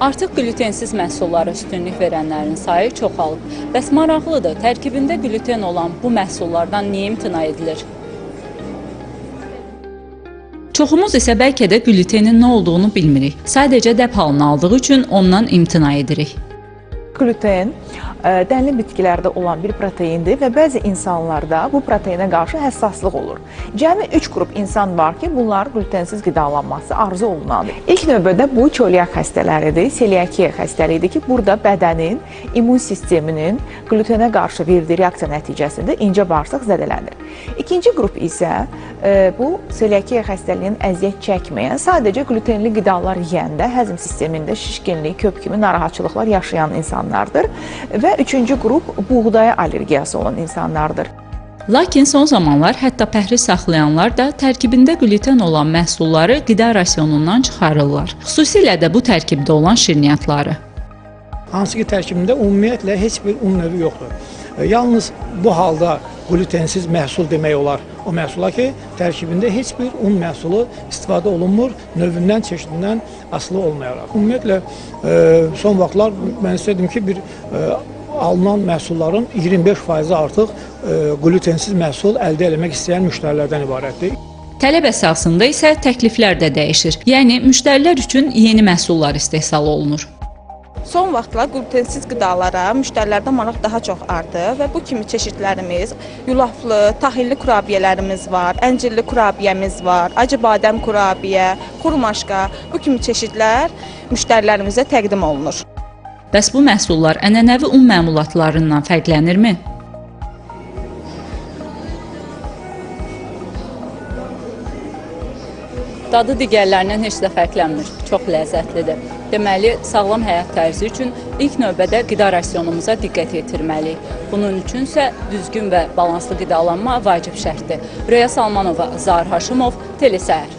Artıq glutensiz məhsullara üstünlük verənlərin sayı çoxalıb. Bəs maraqlıdır, tərkibində gluten olan bu məhsullardan niyə imtina edilir? Çoxumuz isə bəlkə də glutenin nə olduğunu bilmirik. Sadəcə dəb halını aldığı üçün ondan imtina edirik. Gluten dənli bitkilərdə olan bir proteindir və bəzi insanlarda bu proteinə qarşı həssaslıq olur. Cəmi 3 qrup insan var ki, bunlar glutensiz qidalanması arzu olunandır. İlk növbədə bu çölyak xəstələridir, seliakiya xəstəliyidir ki, burada bədənin immun sisteminin glutenə qarşı verdiyi reaksiya nəticəsində incə bağırsaq zədələnir. İkinci qrup isə bu seliakiya xəstəliyinin əziyyət çəkməyən, sadəcə glutenli qidalar yeyəndə həzm sistemində şişkinlik, köp kimi narahatçılıqlar yaşayan insanlardır və üçüncü qrup buğdaya allergiyası olan insanlardır. Lakin son zamanlar hətta pəhriz saxlayanlar da tərkibində gluten olan məhsulları qida rasionundan çıxarırlar. Xüsusilə də bu tərkibdə olan şirniyyatları. Hansı ki tərkibində ümumiyyətlə heç bir un növü yoxdur. Yalnız bu halda glutensiz məhsul demək olar. O məhsula ki, tərkibində heç bir un məhsulu istifadə olunmur, növündən, çeşidindən asılı olmayaraq. Ümumiyyətlə, son vaxtlar mən istədim ki, alınan məhsulların 25% artıq glutensiz məhsul əldə etmək istəyən müştərilərdən ibarətdir. Tələb əsasında isə təkliflər də dəyişir. Yəni, müştərilər üçün yeni məhsullar istehsal olunur. Son vaxtlar glutensiz qidalara müştərilərdə maraq daha çox artıb və bu kimi çeşidlərimiz, yulaflı, tahilli kurabiyələrimiz var, əncirli kurabiyəmiz var, acı badəm kurabiyə, xurmaşka, bu kimi çeşidlər müştərilərimizə təqdim olunur. Bəs bu məhsullar ənənəvi un məmulatlarından fərqlənirmi? Dadı digərlərindən heç də fərqlənmir, çox ləzzətlidir. Deməli, sağlam həyat tərzi üçün ilk növbədə qida rasionumuza diqqət yetirməliyik. Bunun üçün isə düzgün və balanslı qidalanma vacib şərtdir. Röya Salmanova, Zahir Haşimov, Telesəhər.